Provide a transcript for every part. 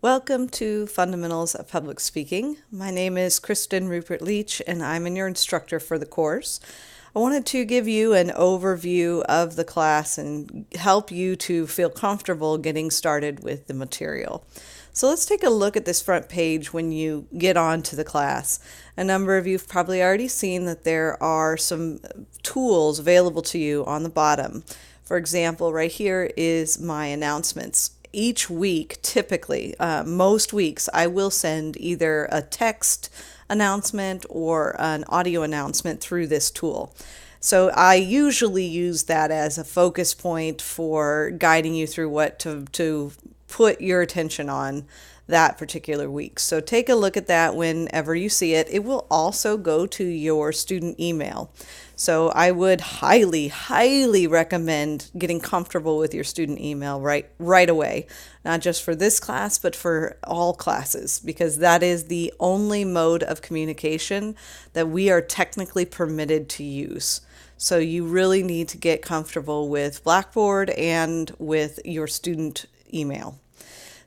Welcome to Fundamentals of Public Speaking. My name is Kristen Ruppert-Leach, and I'm your instructor for the course. I wanted to give you an overview of the class and help you to feel comfortable getting started with the material. So let's take a look at this front page when you get on to the class. A number of you have probably already seen that there are some tools available to you on the bottom. For example, right here is my announcements. Each week, typically, most weeks, I will send either a text announcement or an audio announcement through this tool. So I usually use that as a focus point for guiding you through what to put your attention on that particular week. So take a look at that whenever you see it. It will also go to your student email. So I would highly, highly recommend getting comfortable with your student email right away, not just for this class, but for all classes, because that is the only mode of communication that we are technically permitted to use. So you really need to get comfortable with Blackboard and with your student email.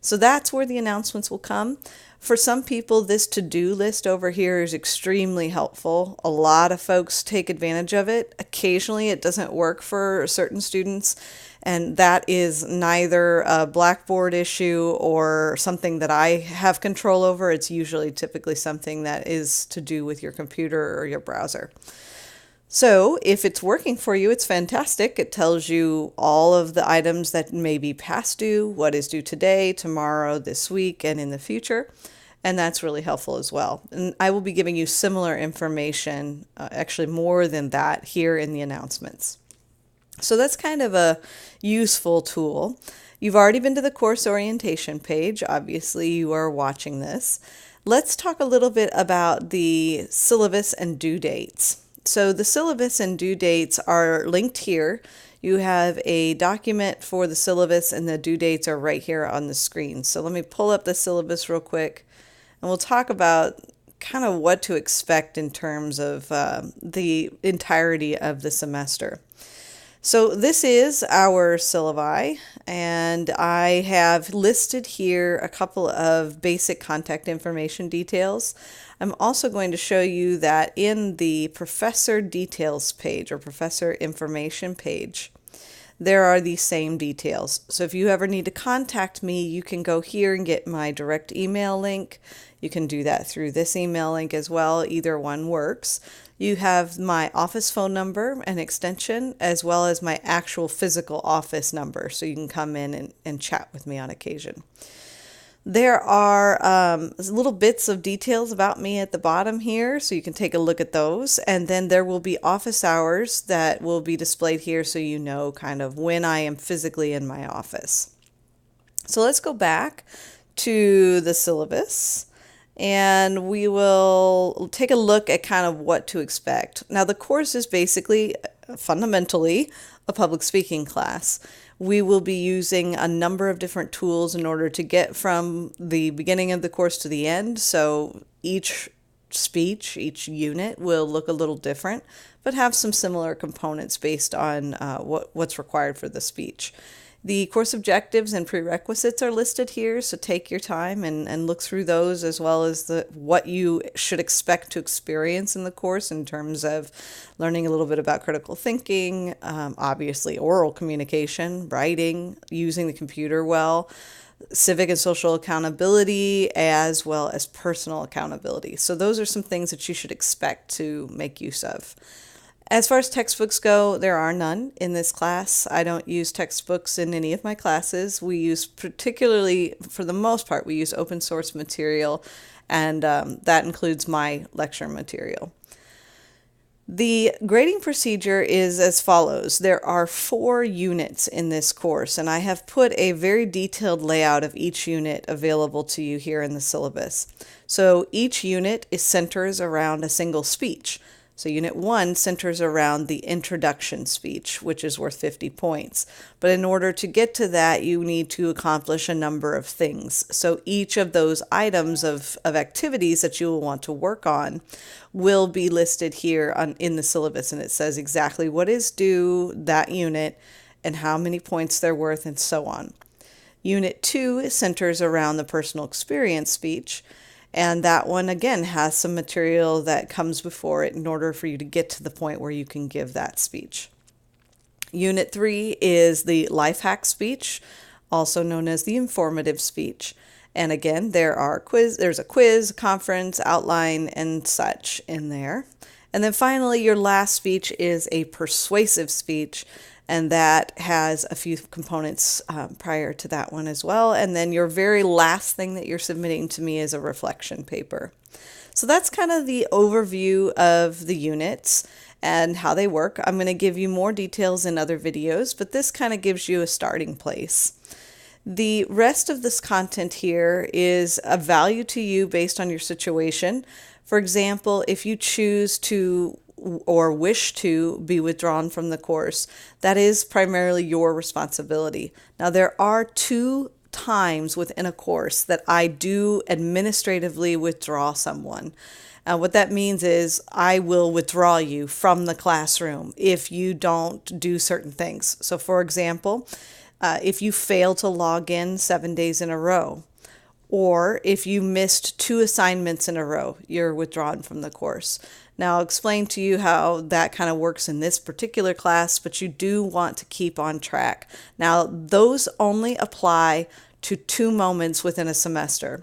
So that's where the announcements will come. For some people, this to-do list over here is extremely helpful. A lot of folks take advantage of it. Occasionally, it doesn't work for certain students, and that is neither a Blackboard issue or something that I have control over. It's usually typically something that is to do with your computer or your browser. So if it's working for you, it's fantastic. It tells you all of the items that may be past due, what is due today, tomorrow, this week, and in the future. And that's really helpful as well. And I will be giving you similar information, actually more than that, here in the announcements. So that's kind of a useful tool. You've already been to the course orientation page. Obviously, you are watching this. Let's talk a little bit about the syllabus and due dates. So the syllabus and due dates are linked here. You have a document for the syllabus and the due dates are right here on the screen. So let me pull up the syllabus real quick and we'll talk about kind of what to expect in terms of the entirety of the semester. So this is our syllabi, and I have listed here a couple of basic contact information details. I'm also going to show you that in the professor details page or professor information page, there are these same details. So if you ever need to contact me, you can go here and get my direct email link. You can do that through this email link as well. Either one works. You have my office phone number and extension, as well as my actual physical office number, so you can come in and chat with me on occasion. There are little bits of details about me at the bottom here, so you can take a look at those. And then there will be office hours that will be displayed here, so you know kind of when I am physically in my office. So let's go back to the syllabus, and we will take a look at kind of what to expect. Now, the course is basically, fundamentally, a public speaking class. We will be using a number of different tools in order to get from the beginning of the course to the end. So each speech, each unit will look a little different, but have some similar components based on what's required for the speech. The course objectives and prerequisites are listed here, so take your time and look through those, as well as what you should expect to experience in the course in terms of learning a little bit about critical thinking, obviously oral communication, writing, using the computer well, civic and social accountability, as well as personal accountability. So those are some things that you should expect to make use of. As far as textbooks go, there are none in this class. I don't use textbooks in any of my classes. We use, particularly for the most part, we use open source material, and that includes my lecture material. The grading procedure is as follows. There are 4 units in this course, and I have put a very detailed layout of each unit available to you here in the syllabus. So each unit centers around a single speech. So Unit 1 centers around the introduction speech, which is worth 50 points. But in order to get to that, you need to accomplish a number of things. So each of those items of activities that you will want to work on will be listed here in the syllabus, and it says exactly what is due that unit and how many points they're worth and so on. Unit 2 centers around the personal experience speech, and that one again has some material that comes before it in order for you to get to the point where you can give that speech. Unit 3 is the life hack speech, also known as the informative speech. And again, there's a quiz, conference, outline, and such in there. And then finally, your last speech is a persuasive speech, and that has a few components prior to that one as well. And then your very last thing that you're submitting to me is a reflection paper. So that's kind of the overview of the units and how they work. I'm going to give you more details in other videos, but this kind of gives you a starting place. The rest of this content here is of value to you based on your situation. For example, if you choose to or wish to be withdrawn from the course, that is primarily your responsibility. Now, there are 2 times within a course that I do administratively withdraw someone. What that means is I will withdraw you from the classroom if you don't do certain things. So, for example, if you fail to log in 7 days in a row, or if you missed 2 assignments in a row, you're withdrawn from the course. Now, I'll explain to you how that kind of works in this particular class, but you do want to keep on track. Now, those only apply to 2 moments within a semester.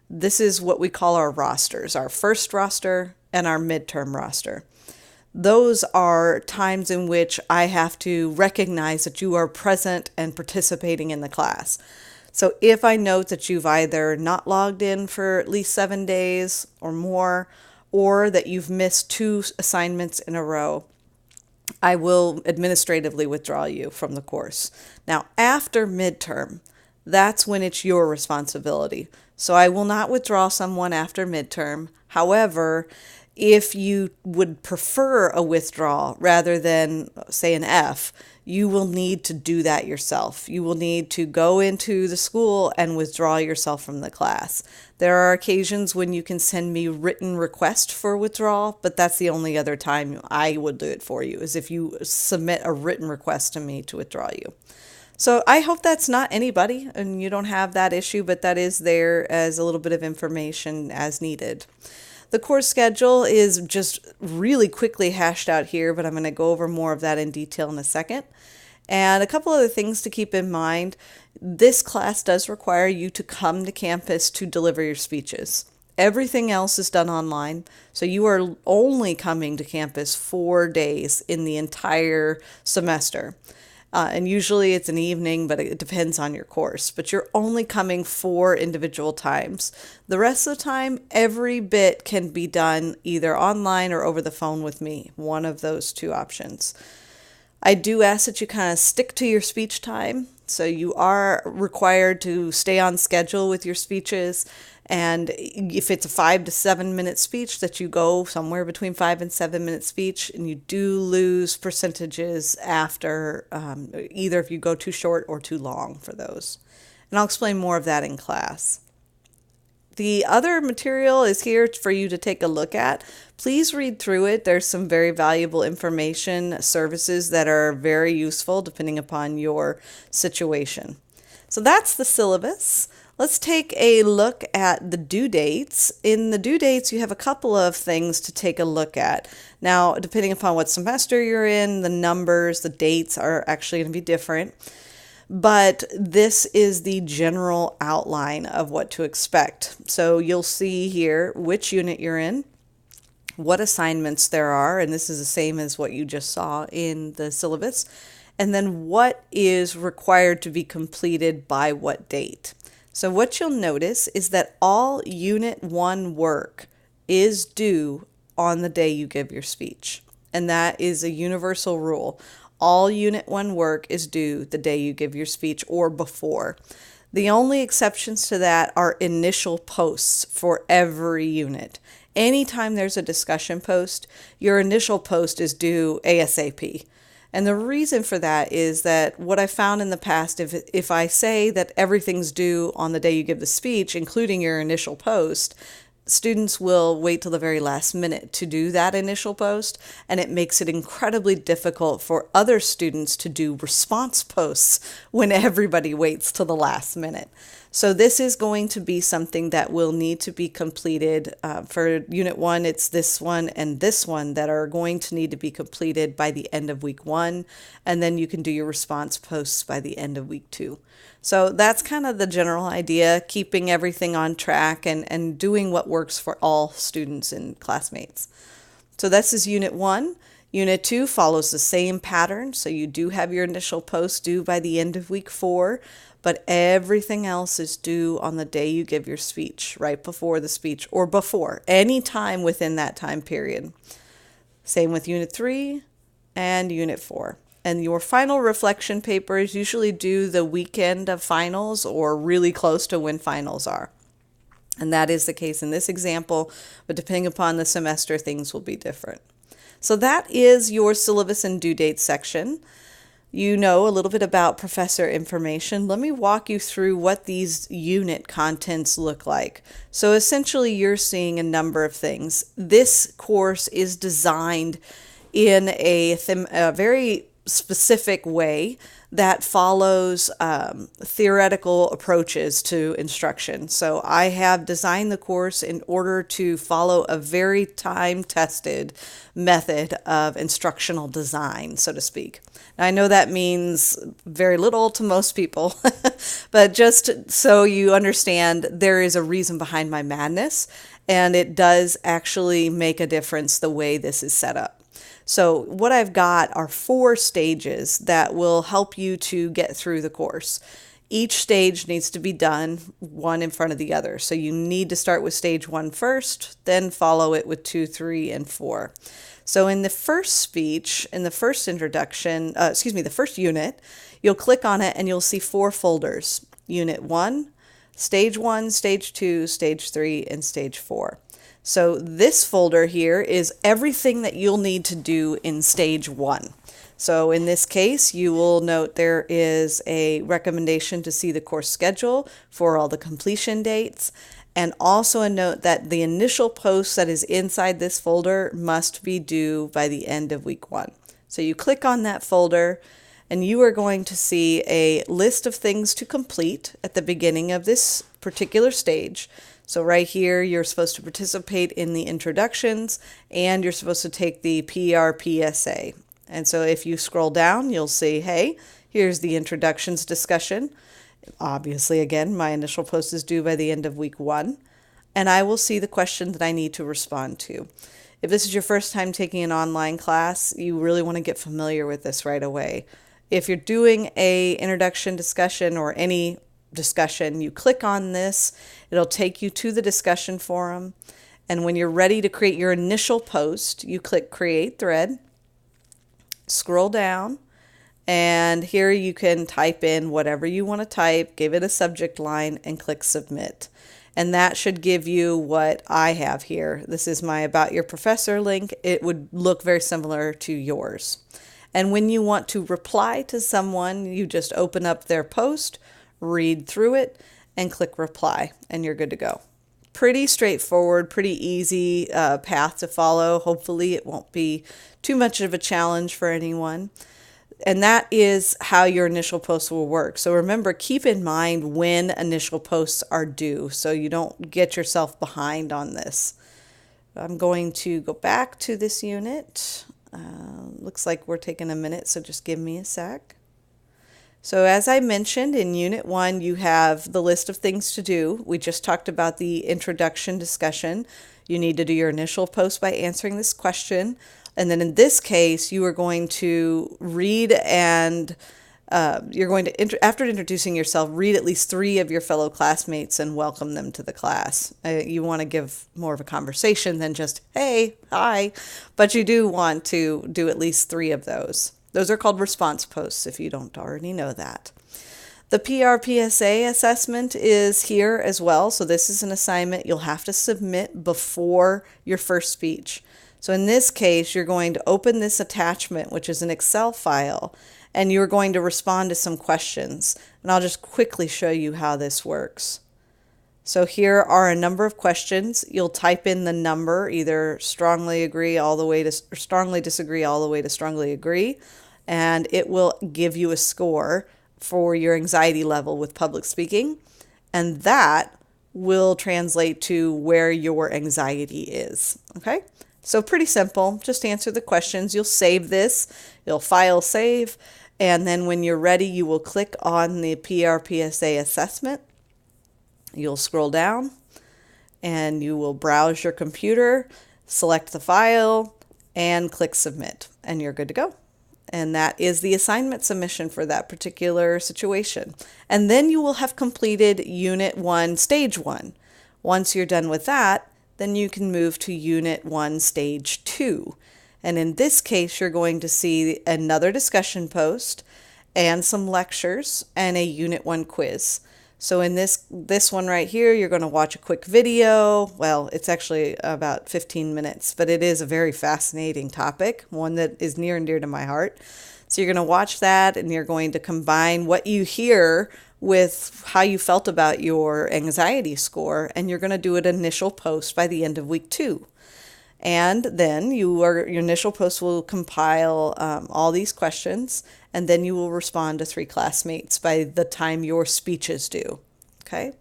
This is what we call our rosters, our first roster and our midterm roster. Those are times in which I have to recognize that you are present and participating in the class. So if I note that you've either not logged in for at least 7 days or more, or that you've missed 2 assignments in a row, I will administratively withdraw you from the course. Now, after midterm, that's when it's your responsibility. So I will not withdraw someone after midterm. However, if you would prefer a withdrawal rather than, say, an F, you will need to do that yourself. You will need to go into the school and withdraw yourself from the class. There are occasions when you can send me written request for withdrawal, but that's the only other time I would do it for you, is if you submit a written request to me to withdraw you. So I hope that's not anybody and you don't have that issue, but that is there as a little bit of information as needed. The course schedule is just really quickly hashed out here, but I'm going to go over more of that in detail in a second. And a couple other things to keep in mind. This class does require you to come to campus to deliver your speeches. Everything else is done online, so you are only coming to campus 4 days in the entire semester. And usually it's an evening, but it depends on your course. But you're only coming 4 individual times. The rest of the time, every bit can be done either online or over the phone with me, one of those 2 options. I do ask that you kind of stick to your speech time. So you are required to stay on schedule with your speeches. And if it's a 5 to 7 minute speech, that you go somewhere between 5 and 7 minute speech, and you do lose percentages after either if you go too short or too long for those. And I'll explain more of that in class. The other material is here for you to take a look at. Please read through it. There's some very valuable information, services that are very useful depending upon your situation. So that's the syllabus. Let's take a look at the due dates. In the due dates, you have a couple of things to take a look at. Now, depending upon what semester you're in, the numbers, the dates are actually going to be different. But this is the general outline of what to expect. So you'll see here which unit you're in, what assignments there are, and this is the same as what you just saw in the syllabus, and then what is required to be completed by what date. So what you'll notice is that all Unit 1 work is due on the day you give your speech, and that is a universal rule. All Unit 1 work is due the day you give your speech or before. The only exceptions to that are initial posts for every unit. Anytime there's a discussion post, your initial post is due ASAP. And the reason for that is that what I found in the past, if I say that everything's due on the day you give the speech, including your initial post, students will wait till the very last minute to do that initial post, and it makes it incredibly difficult for other students to do response posts when everybody waits till the last minute. So this is going to be something that will need to be completed. For Unit 1, it's this one and this one that are going to need to be completed by the end of week 1, and then you can do your response posts by the end of week 2. So that's kind of the general idea, keeping everything on track and doing what works for all students and classmates. So this is Unit 1. Unit 2 follows the same pattern, so you do have your initial post due by the end of week 4, but everything else is due on the day you give your speech, right before the speech, or before, any time within that time period. Same with Unit 3 and Unit 4. And your final reflection paper is usually due the weekend of finals or really close to when finals are. And that is the case in this example, but depending upon the semester, things will be different. So that is your syllabus and due date section. You know a little bit about professor information. Let me walk you through what these unit contents look like. So essentially, you're seeing a number of things. This course is designed in a very specific way that follows theoretical approaches to instruction. So I have designed the course in order to follow a very time-tested method of instructional design, so to speak. Now, I know that means very little to most people, but just so you understand, there is a reason behind my madness, and it does actually make a difference the way this is set up. So what I've got are 4 stages that will help you to get through the course. Each stage needs to be done one in front of the other. So you need to start with stage 1 first, then follow it with 2, 3, and 4. So in the first speech, in the first introduction, the first unit, you'll click on it and you'll see 4 folders. Unit 1, Stage 1, Stage 2, Stage 3, and Stage 4. So this folder here is everything that you'll need to do in Stage 1. So in this case, you will note there is a recommendation to see the course schedule for all the completion dates, and also a note that the initial post that is inside this folder must be due by the end of week 1. So you click on that folder, and you are going to see a list of things to complete at the beginning of this particular stage. So right here, you're supposed to participate in the introductions, and you're supposed to take the PRP essay. And so if you scroll down, you'll see, hey, here's the introductions discussion. Obviously, again, my initial post is due by the end of week 1, and I will see the question that I need to respond to. If this is your first time taking an online class, you really want to get familiar with this right away. If you're doing a introduction discussion or any discussion, you click on this, it'll take you to the discussion forum, and when you're ready to create your initial post, you click Create Thread, scroll down, and here you can type in whatever you want to type, give it a subject line, and click Submit. And that should give you what I have here. This is my About Your Professor link. It would look very similar to yours. And when you want to reply to someone, you just open up their post, read through it, and click Reply, and you're good to go. Pretty straightforward, pretty easy path to follow. Hopefully it won't be too much of a challenge for anyone. And that is how your initial posts will work. So remember, keep in mind when initial posts are due so you don't get yourself behind on this. I'm going to go back to this unit. Looks like we're taking a minute, so just give me a sec. So as I mentioned, in Unit 1, you have the list of things to do. We just talked about the introduction discussion. You need to do your initial post by answering this question. And then in this case, you are going to read and you're going to, after introducing yourself, read at least 3 of your fellow classmates and welcome them to the class. You want to give more of a conversation than just, hey, hi, but you do want to do at least 3 of those. Those are called response posts if you don't already know that. The PRP Essay Assessment is here as well. So this is an assignment you'll have to submit before your first speech. So in this case, you're going to open this attachment, which is an Excel file, and you're going to respond to some questions. And I'll just quickly show you how this works. So here are a number of questions. You'll type in the number, either strongly agree all the way to or strongly disagree all the way to strongly agree, and it will give you a score for your anxiety level with public speaking, and that will translate to where your anxiety is. Okay? So pretty simple. Just answer the questions. You'll save this. You'll file save, and then when you're ready, you will click on the PRP Essay Assessment. You'll scroll down and you will browse your computer, select the file, and click submit, and you're good to go. And that is the assignment submission for that particular situation. And then you will have completed Unit 1, Stage 1. Once you're done with that, then you can move to Unit 1, Stage 2. And in this case, you're going to see another discussion post and some lectures and a Unit 1 quiz. So in this one right here, you're going to watch a quick video. Well, it's actually about 15 minutes, but it is a very fascinating topic, one that is near and dear to my heart. So you're going to watch that, and you're going to combine what you hear with how you felt about your anxiety score, and you're going to do an initial post by the end of week 2. And then your initial post will compile all these questions, and then you will respond to 3 classmates by the time your speech is due. Okay?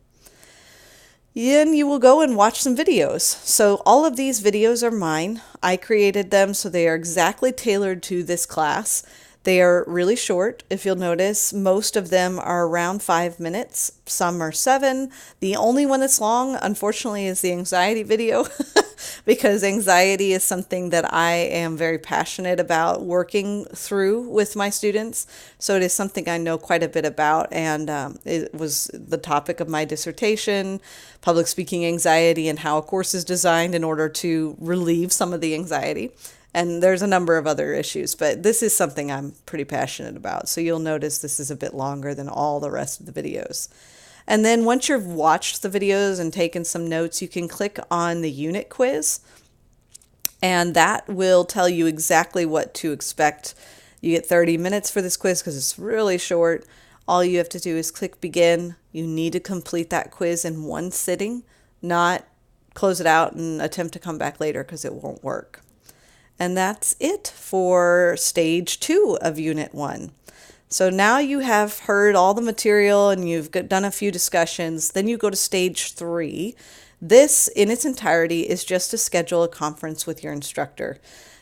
Then you will go and watch some videos. So all of these videos are mine. I created them, so they are exactly tailored to this class. They are really short. If you'll notice, most of them are around 5 minutes. Some are 7. The only one that's long, unfortunately, is the anxiety video because anxiety is something that I am very passionate about working through with my students. So it is something I know quite a bit about, and it was the topic of my dissertation, public speaking anxiety, and how a course is designed in order to relieve some of the anxiety. And there's a number of other issues, but this is something I'm pretty passionate about. So you'll notice this is a bit longer than all the rest of the videos. And then once you've watched the videos and taken some notes, you can click on the unit quiz, and that will tell you exactly what to expect. You get 30 minutes for this quiz because it's really short. All you have to do is click begin. You need to complete that quiz in one sitting, not close it out and attempt to come back later because it won't work. And that's it for Stage 2 of Unit 1. So now you have heard all the material and you've done a few discussions. Then you go to Stage 3. This, in its entirety, is just to schedule a conference with your instructor.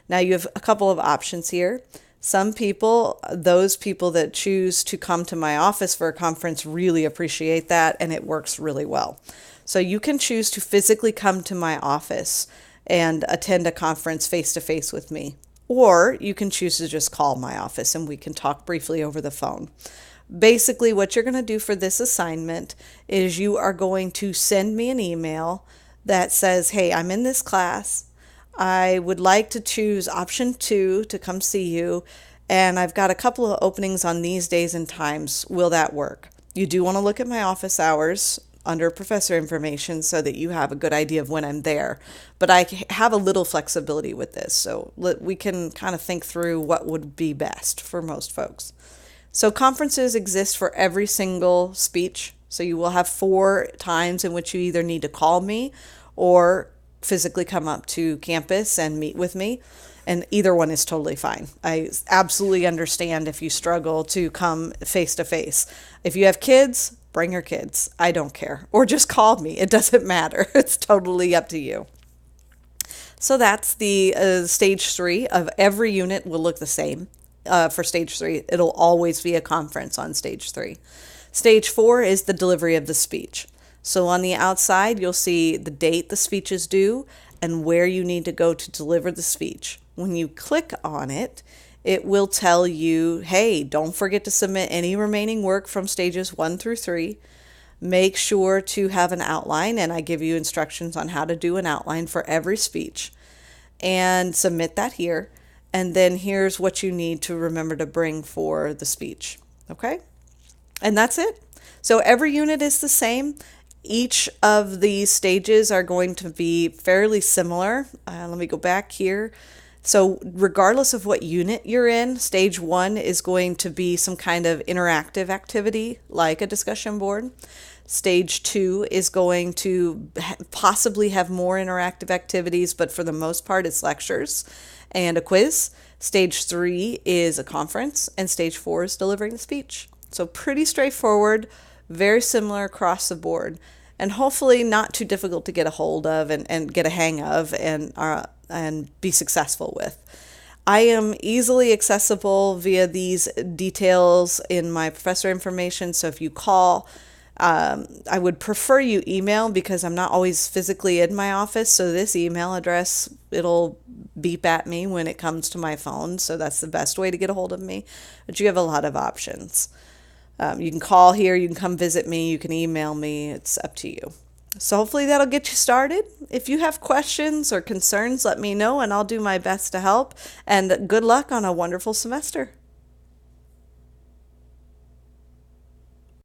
Now you have a couple of options here. Some people, those people that choose to come to my office for a conference, really appreciate that, and it works really well. So you can choose to physically come to my office and attend a conference face-to-face with me. Or you can choose to just call my office and we can talk briefly over the phone. Basically, what you're going to do for this assignment is you are going to send me an email that says, hey, I'm in this class. I would like to choose option 2 to come see you, and I've got a couple of openings on these days and times. Will that work? You do want to look at my office hours under professor information so that you have a good idea of when I'm there. But I have a little flexibility with this, so we can kind of think through what would be best for most folks. So conferences exist for every single speech. So you will have 4 times in which you either need to call me or physically come up to campus and meet with me. And either one is totally fine. I absolutely understand if you struggle to come face to face. If you have kids, bring your kids. I don't care. Or just call me. It doesn't matter. It's totally up to you. So that's the Stage 3 of every unit will look the same. For Stage 3, it'll always be a conference on Stage 3. Stage 4 is the delivery of the speech. So on the outside, you'll see the date the speech is due and where you need to go to deliver the speech. When you click on it, it will tell you, hey, don't forget to submit any remaining work from stages 1 through 3. Make sure to have an outline, and I give you instructions on how to do an outline for every speech. And submit that here. And then here's what you need to remember to bring for the speech. Okay? And that's it. So every unit is the same. Each of these stages are going to be fairly similar. Let me go back here. So regardless of what unit you're in, stage 1 is going to be some kind of interactive activity like a discussion board. Stage 2 is going to possibly have more interactive activities, but for the most part it's lectures and a quiz. Stage 3 is a conference, and stage 4 is delivering the speech. So pretty straightforward, very similar across the board, and hopefully not too difficult to get a hold of and get a hang of and be successful with. I am easily accessible via these details in my professor information, so if you call, I would prefer you email because I'm not always physically in my office, so this email address, it'll beep at me when it comes to my phone, so that's the best way to get a hold of me, but you have a lot of options. You can call here, you can come visit me, you can email me, it's up to you. So hopefully that'll get you started. If you have questions or concerns, let me know and I'll do my best to help, and good luck on a wonderful semester.